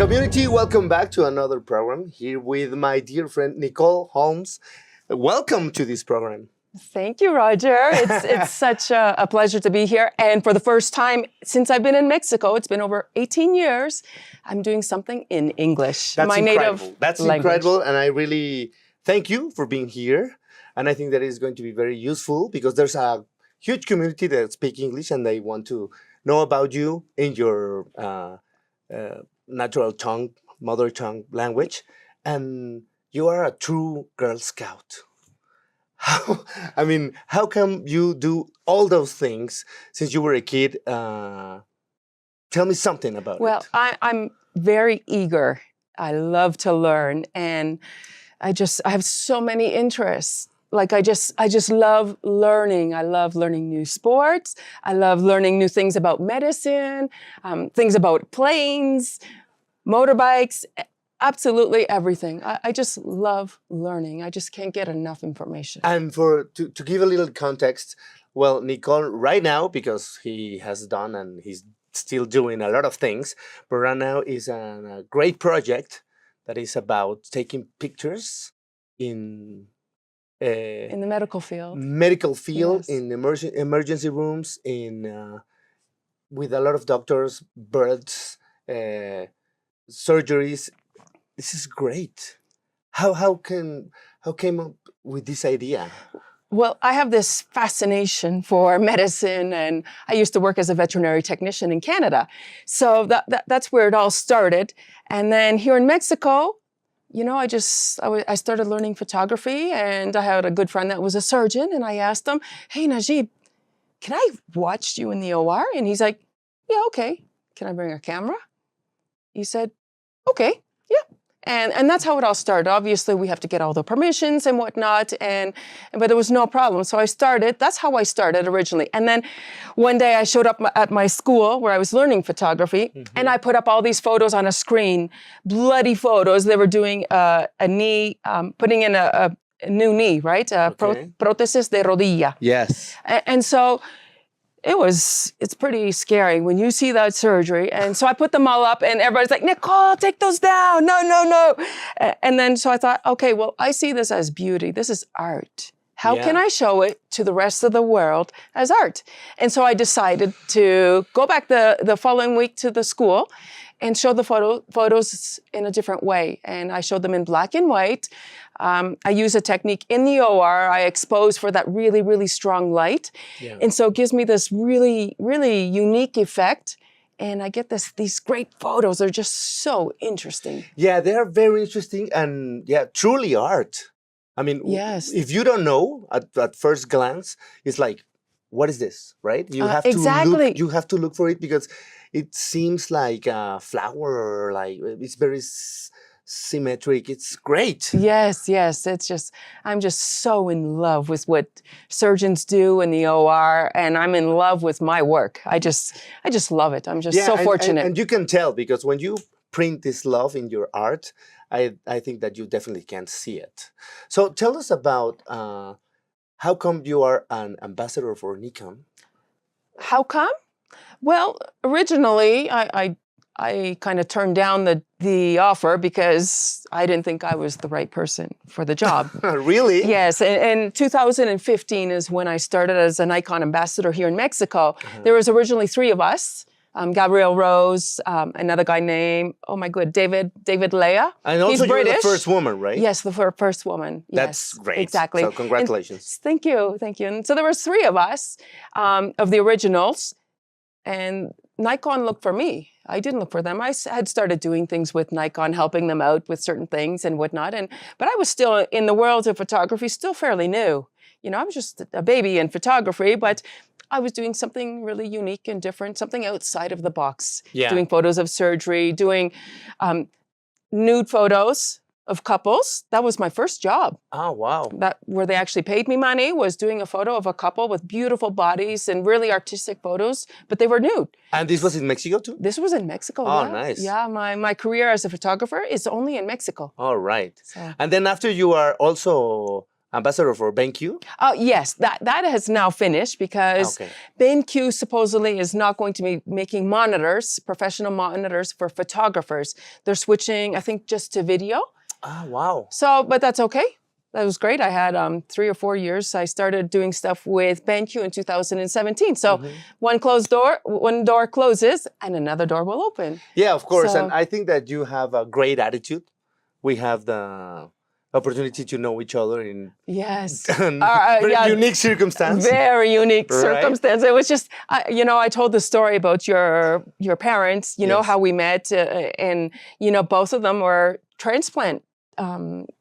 Community, welcome back to another program here with my dear friend Nicole Holmes. Welcome to this program. Thank you, Roger. It's such a pleasure to be here. And for the first time since I've been in Mexico, it's been over 18 years, I'm doing something in English, That's my incredible. native That's language. incredible, and I really thank you for being here. And I think that is going to be very useful because there's a huge community that speak English and they want to know about you in your natural tongue, mother tongue language. And you are a true Girl Scout. How come you do all those things since you were a kid? Tell me something about it. Well, I'm very eager. I love to learn, and I have so many interests. Like I just love learning. I love learning new sports. I love learning new things about medicine, things about planes, motorbikes, absolutely everything. I just love learning. I just can't get enough information. And to give a little context, well, Nicole, right now, because he has done and he's still doing a lot of things, but right now is a great project that is about taking pictures in the medical field. Yes. Yes. In emergency rooms, with a lot of doctors, births, surgeries. This is great. How came up with this idea? Well, I have this fascination for medicine, and I used to work as a veterinary technician in Canada. So that's where it all started. And then here in Mexico, you know, I started learning photography, and I had a good friend that was a surgeon, and I asked him, "Hey, Najib, can I watch you in the OR?" And he's like, "Yeah, okay. Can I bring a camera?" He said, "Okay, yeah." And that's how it all started. Obviously, we have to get all the permissions and whatnot, but there was no problem. So that's how I started originally. And then one day I showed up at my school where I was learning photography, and I put up all these photos on a screen, bloody photos. They were doing a knee, putting in a new knee, right? Prótesis de rodilla. Yes. And so it's pretty scary when you see that surgery. And so I put them all up, and everybody's like, "Nicole, take those down. No. And then so I thought, okay, well, I see this as beauty. This is art. How can I show it to the rest of the world as art? And so I decided to go back the following week to the school and show the photos in a different way. And I showed them in black and white. I use a technique in the OR. I expose for that really, really strong light. Yeah. And so it gives me this really, really unique effect. And I get these great photos. They're just so interesting. Yeah, they're very interesting and truly art. I mean, yes. If you don't know at first glance, it's like, what is this, right? You have to look for it because it seems like a flower, or like it's very symmetric. It's great. Yes. I'm just so in love with what surgeons do in the OR, and I'm in love with my work. I just love it. I'm just so fortunate. And you can tell because when you print this love in your art, I think that you definitely can see it. So tell us about how come you are an ambassador for Nikon? How come? Well, originally, I kind of turned down the offer because I didn't think I was the right person for the job. Really? Yes. And 2015 is when I started as a Nikon ambassador here in Mexico. There was originally 3 of us. Gabriel Rose, another guy named, David Lea. And also He's British. You're the first woman, right? Yes, the first woman. That's great. Exactly. So congratulations. Thank you. And so there was 3 of us, of the originals, and Nikon looked for me. I didn't look for them. I had started doing things with Nikon, helping them out with certain things and whatnot. But I was still in the world of photography, still fairly new. You know, I was just a baby in photography, but I was doing something really unique and different, something outside of the box. Yeah. Doing photos of surgery, doing nude photos of couples. That was my first job. Oh, wow. Where they actually paid me money was doing a photo of a couple with beautiful bodies and really artistic photos, but they were nude. And this was in Mexico too? This was in Mexico, Oh, yeah. nice. Yeah, my career as a photographer is only in Mexico. All right. So. And then after you are also ambassador for BenQ? Oh, yes, that has now finished because BenQ supposedly is not going to be making monitors, professional monitors for photographers. They're switching, I think, just to video. Ah, wow. So, but that's okay. That was great. I had 3 or 4 years. I started doing stuff with BenQ in 2017. So one door closes and another door will open. Yeah, of course. And I think that you have a great attitude. We have the opportunity to know each other in very unique circumstance. Very unique circumstance. It was just, I told the story about your parents, you know, how we met. And, both of them were transplant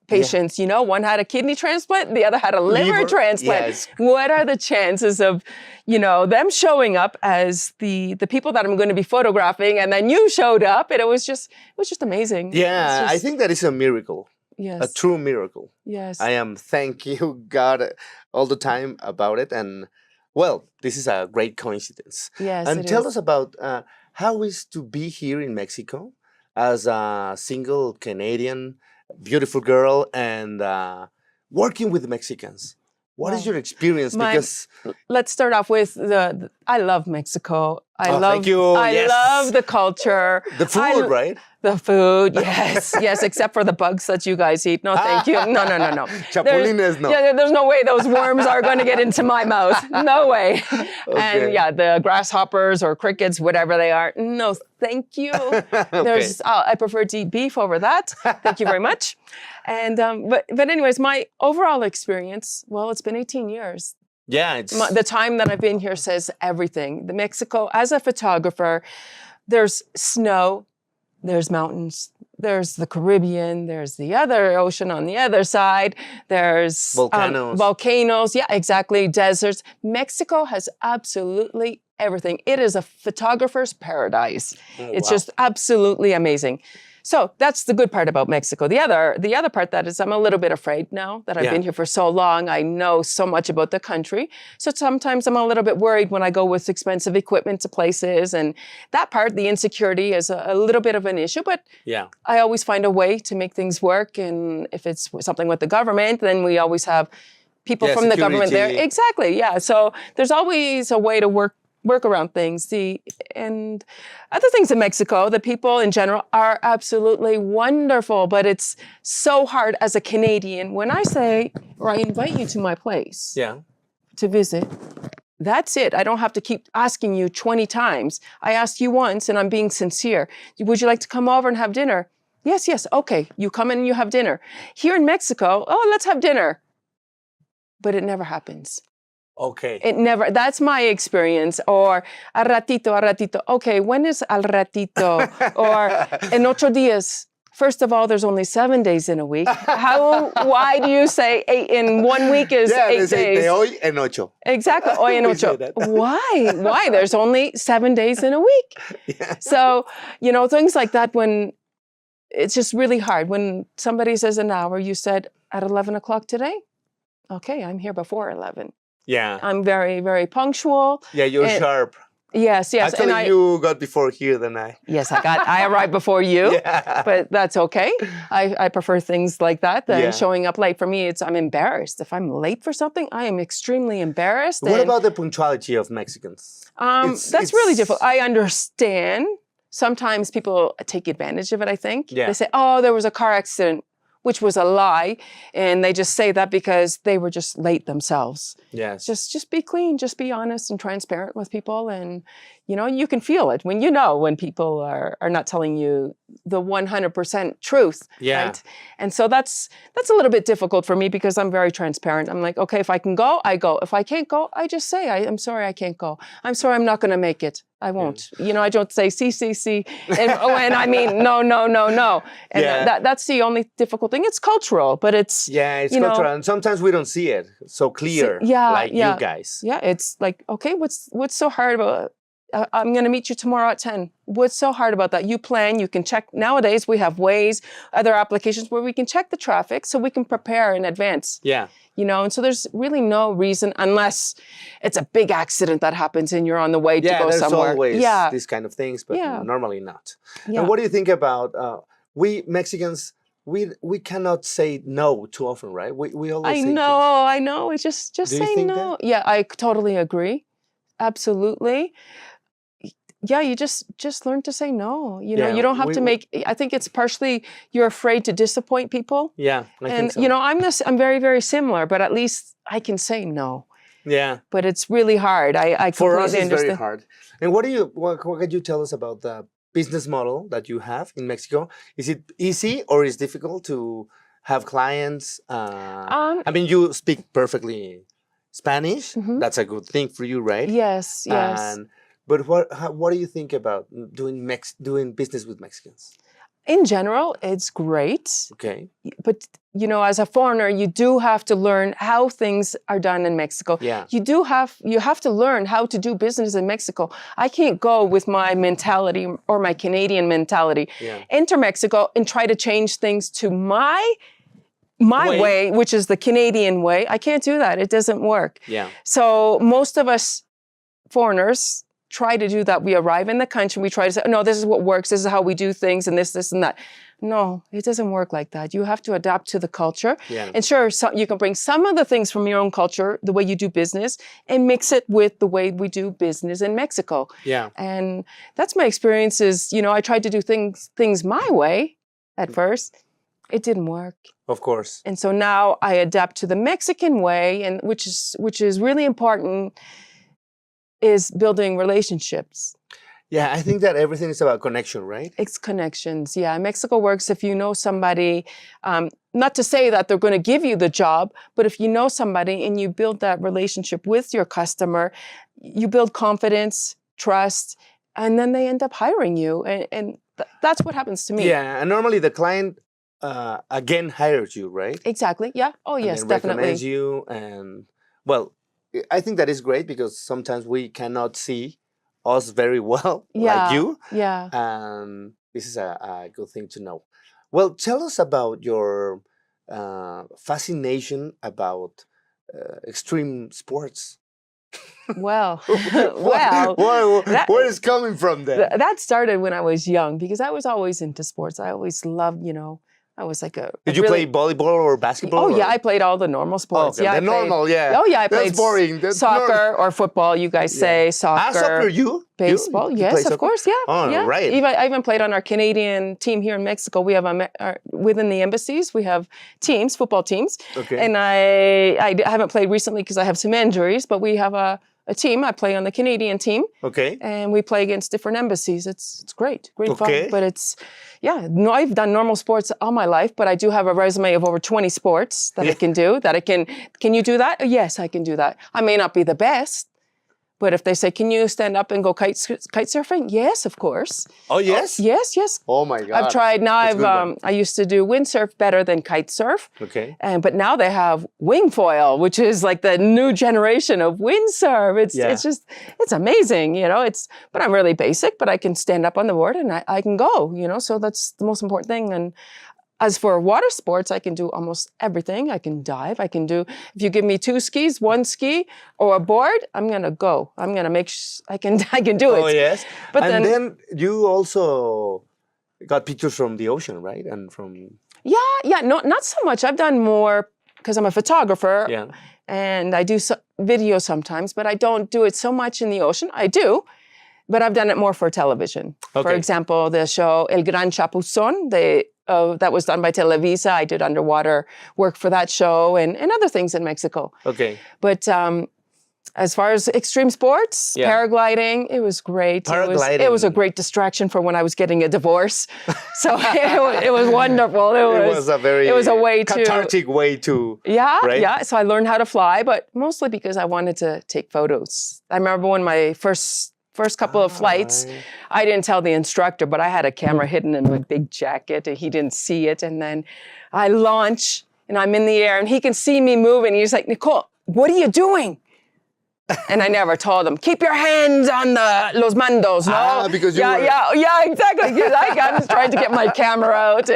patients. You know, one had a kidney transplant, the other had a liver transplant. Yes. What are the chances of, them showing up as the people that I'm going to be photographing, and then you showed up, and it was just amazing. Yeah, I think that is a miracle. Yes. A true miracle. Yes. I am thank you God all the time about it. And well, this is a great coincidence. Yes. And tell us about how is to be here in Mexico as a single Canadian, beautiful girl, and working with Mexicans. What is your experience? Because let's start off with I love Mexico. I thank you. I love the culture. The food, right? The food, yes, yes, except for the bugs that you guys eat. No, thank you. No. Chapulines, no. Yeah, there's no way those worms are going to get into my mouth. No way. And the grasshoppers or crickets, whatever they are. No, thank you. I prefer to eat beef over that. Thank you very much. And but anyways, my overall experience, well, it's been 18 years. Yeah, The time that I've been here says everything. The Mexico, as a photographer, there's snow, there's mountains, there's the Caribbean, there's the other ocean on the other side, there's volcanoes, yeah, exactly, deserts. Mexico has absolutely everything. It is a photographer's paradise. It's just absolutely amazing. So that's the good part about Mexico. The other part that is I'm a little bit afraid now that I've been here for so long. I know so much about the country. So sometimes I'm a little bit worried when I go with expensive equipment to places. And that part, the insecurity, is a little bit of an issue. But I always find a way to make things work. And if it's something with the government, then we always have people from the government there. Exactly, yeah. So there's always a way to work around things. And other things in Mexico, the people in general are absolutely wonderful, but it's so hard as a Canadian. When I say, or I invite you to my place to visit, that's it. I don't have to keep asking you 20 times. I asked you once and I'm being sincere. Would you like to come over and have dinner? Yes, okay. You come in and you have dinner. Here in Mexico, let's have dinner. But it never happens. Okay. It never, that's my experience. Or al ratito. Okay, when is al ratito? Or en 8 días. First of all, there's only 7 days in a week. Why do you say 8 in 1 week is 8 days? De hoy en 8. Exactly, hoy en 8. Why? There's only 7 days in a week. Yeah. So, things like that, when it's just really hard. When somebody says an hour, you said at 11 o'clock today? Okay, I'm here before 11. Yeah. I'm very, very punctual. Yeah, you're sharp. Yes. Actually, you got before here than I. Yes, I arrived before you, but that's okay. I prefer things like that than showing up late. For me, I'm embarrassed. If I'm late for something, I am extremely embarrassed. What about the punctuality of Mexicans? That's really difficult. I understand. Sometimes people take advantage of it, I think. Yeah. They say, there was a car accident, which was a lie. And they just say that because they were just late themselves. Yes. Just be clean, just be honest and transparent with people. And, you can feel it when people are not telling you the 100% truth. Yeah. Right? And so that's a little bit difficult for me because I'm very transparent. I'm like, okay, if I can go, I go. If I can't go, I just say, I'm sorry, I can't go. I'm sorry, I'm not going to make it. I won't. I don't say see. And I mean, no. And that's the only difficult thing. It's cultural, but it's... Yeah, it's cultural. And sometimes we don't see it so clear you guys. Yeah, it's like, okay, what's so hard about... I'm going to meet you tomorrow at 10. What's so hard about that? You plan, you can check. Nowadays, we have Waze, other applications where we can check the traffic so we can prepare in advance. Yeah. And so there's really no reason unless it's a big accident that happens and you're on the way to go somewhere. Always these kind of things, but normally not. Yeah. And what do you think about, we Mexicans, we cannot say no too often, right? We always I say know, I know. It's just Do you say think no. that? Yeah, I totally agree. Absolutely. Yeah, you just learn to say no. You know, Yeah, you don't have to make. I think it's partially you're afraid to disappoint people. yeah, I think And so. you know, I'm very, very similar, but at least I can say no. Yeah. But it's really hard. I For us, completely it's very understand. hard. And what could you tell us about the business model that you have in Mexico? Is it easy or is it difficult to have clients? I mean, you speak perfectly Spanish. Mhm. That's a good thing for you, right? Yes, yes. And but what do you think about doing business with Mexicans? In general, it's great. Okay. But you know, as a foreigner, you do have to learn how things are done in Mexico. Yeah. You have to learn how to do business in Mexico. I can't go with my mentality or my Canadian mentality Yeah. enter Mexico and try to change things to my way, which is the Canadian way. I can't do that. It doesn't work. Yeah. So most of us foreigners try to do that. We arrive in the country, we try to say, no, this is what works, this is how we do things, and this, and that. No, it doesn't work like that. You have to adapt to the culture. Yeah. And sure, so you can bring some of the things from your own culture, the way you do business, and mix it with the way we do business in Mexico. Yeah. And that's my experience is, you know, I tried to do things my way at first. It didn't work. Of course. And so now I adapt to the Mexican way, and which is really important, is building relationships. Yeah, I think that everything is about connection, right? It's connections. Yeah, Mexico works if you know somebody, not to say that they're going to give you the job, but if you know somebody and you build that relationship with your customer, you build confidence, trust, and then they end up hiring you. And that's what happens to me. Yeah, and normally the client again hires you, right? Exactly. Yeah. Oh, And yes, then definitely. recommends you, and well, I think that is great because sometimes we cannot see us very well, like you. Yeah. And this is a good thing to know. Well, tell us about your fascination about extreme sports. Well, well, where is coming from then? That started when I was young because I was always into sports. I always loved, you know, I was like a. Did you play volleyball or basketball? Oh yeah, I played all the normal sports. Okay, yeah, normal, yeah. Oh yeah, I played That's boring. That's soccer or football. You guys say soccer. Soccer, you? Baseball, yes, of course, yeah. Oh, yeah. right. I even played on our Canadian team here in Mexico. We have within the embassies, we have teams, football teams. Okay. And I haven't played recently because I have some injuries, but we have a team. I play on the Canadian team. Okay. And we play against different embassies. It's great fun. But it's, no, I've done normal sports all my life, but I do have a resume of over 20 sports that I can do, can you do that? Yes, I can do that. I may not be the best, but if they say, can you stand up and go kite surfing? Yes, of course. Oh, yes? Yes. Oh, my God. I've tried. Now I used to do windsurf better than kite surf. Okay. But now they have wing foil, which is like the new generation of windsurf. It's amazing, you know. But I'm really basic, but I can stand up on the board and I can go, you know. So that's the most important thing. And as for water sports, I can do almost everything. I can dive. I can do, if you give me 2 skis, 1 ski, or a board, I'm going to go. I'm going to make sure I can do it. Oh, yes. But then you also got pictures from the ocean, right? And from... Yeah, no, not so much. I've done more because I'm a photographer. Yeah. And I do video sometimes, but I don't do it so much in the ocean. I do, but I've done it more for television. Okay. For example, the show El Gran Chapuzón, that was done by Televisa. I did underwater work for that show and other things in Mexico. Okay. But as far as extreme sports, paragliding, it was great. Paragliding. It was a great distraction for when I was getting a divorce. So it was wonderful. It was a way cathartic way to. Yeah, right? Yeah. So I learned how to fly, but mostly because I wanted to take photos. I remember when my first couple of flights, I didn't tell the instructor, but I had a camera hidden in my big jacket and he didn't see it. And then I launch and I'm in the air and he can see me moving. He's like, Nicole, what are you doing? And I never told him, keep your hands on los mandos, no? Because you were... Yeah, exactly. I was trying to get my camera out.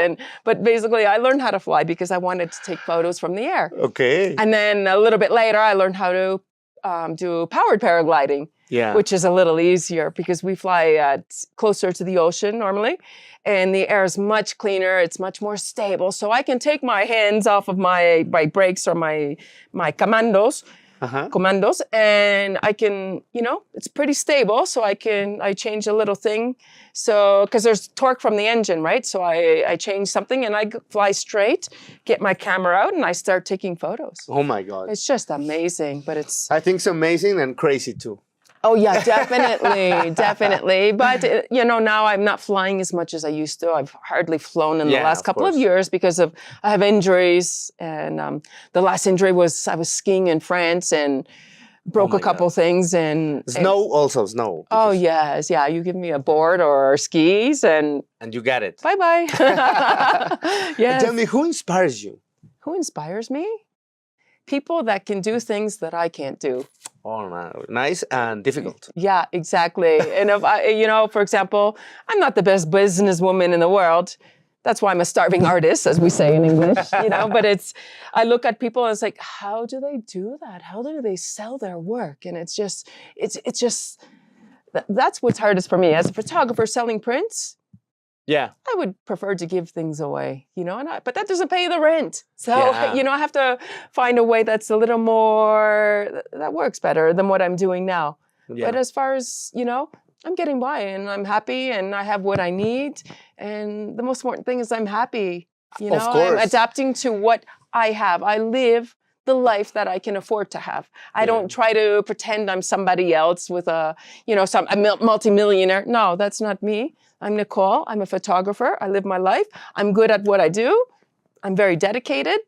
But basically, I learned how to fly because I wanted to take photos from the air. Okay. And then a little bit later, I learned how to do powered paragliding. Yeah. which is a little easier because we fly closer to the ocean normally, and the air is much cleaner. It's much more stable, so I can take my hands off of my brakes or my commandos. Commandos, and I can, it's pretty stable, so I change a little thing. So, because there's torque from the engine, right? So I change something and I fly straight, get my camera out, and I start taking photos. Oh my God. It's just amazing, but I think it's amazing and crazy too. Oh yeah, definitely, definitely. But now I'm not flying as much as I used to. I've hardly flown in the last couple of years because I have injuries, and the last injury was I was skiing in France and broke a couple things and snow. Oh yes, yeah. You give me a board or skis and you got it. Bye bye. Yes. Tell me, who inspires you? Who inspires me? People that can do things that I can't do. Oh, no. Nice and difficult. Yeah, exactly. And if I, for example, I'm not the best businesswoman in the world. That's why I'm a starving artist, as we say in English, but I look at people and it's like, how do they do that? How do they sell their work? And it's just, that's what's hardest for me. As a photographer selling prints, yeah, I would prefer to give things away, but that doesn't pay the rent. So, I have to find a way that's a little more, that works better than what I'm doing now. Yeah. But as far as, I'm getting by and I'm happy and I have what I need. And the most important thing is I'm happy. Of course. I'm adapting to what I have. I live the life that I can afford to have. I don't try to pretend I'm somebody else with a multimillionaire. No, that's not me. I'm Nicole. I'm a photographer. I live my life. I'm good at what I do. I'm very dedicated.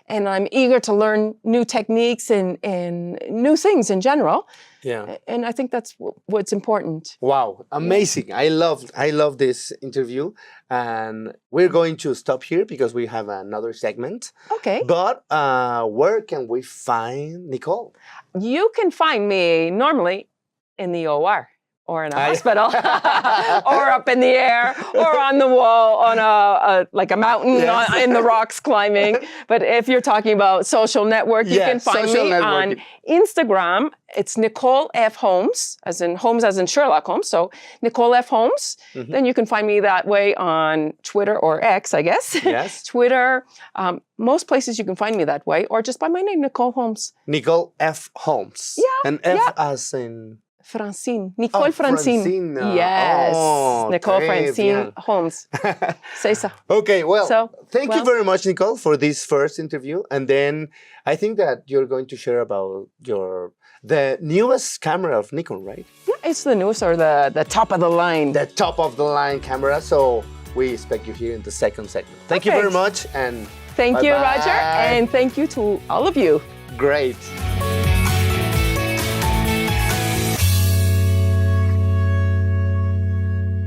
And I'm eager to learn new techniques and new things in general. Yeah. And I think that's what's important. Wow. Amazing. Yeah. I love this interview. And we're going to stop here because we have another segment. Okay. But where can we find Nicole? You can find me normally in the OR. Or in a hospital, or up in the air, or on the wall, on a mountain, in the rocks climbing. But if you're talking about social network, you can find me on Instagram. It's Nicole F. Holmes, as in Sherlock Holmes. So Nicole F. Holmes. Mm-hmm. Then you can find me that way on Twitter or X, I guess. Yes. Twitter. Most places you can find me that way, or just by my name, Nicole Holmes. Nicole F. Holmes. Yeah. And F as in... Francine. Nicole Francine. Yes. Nicole Francine Holmes. C'est ça. Okay, well, thank you very much, Nicole, for this first interview. And then I think that you're going to share about the newest camera of Nikon, right? Yeah, it's the newest or the top of the line. The top of the line camera. So we expect you here in the second segment. Thank you very much. And thank you, Roger. And thank you to all of you. Great.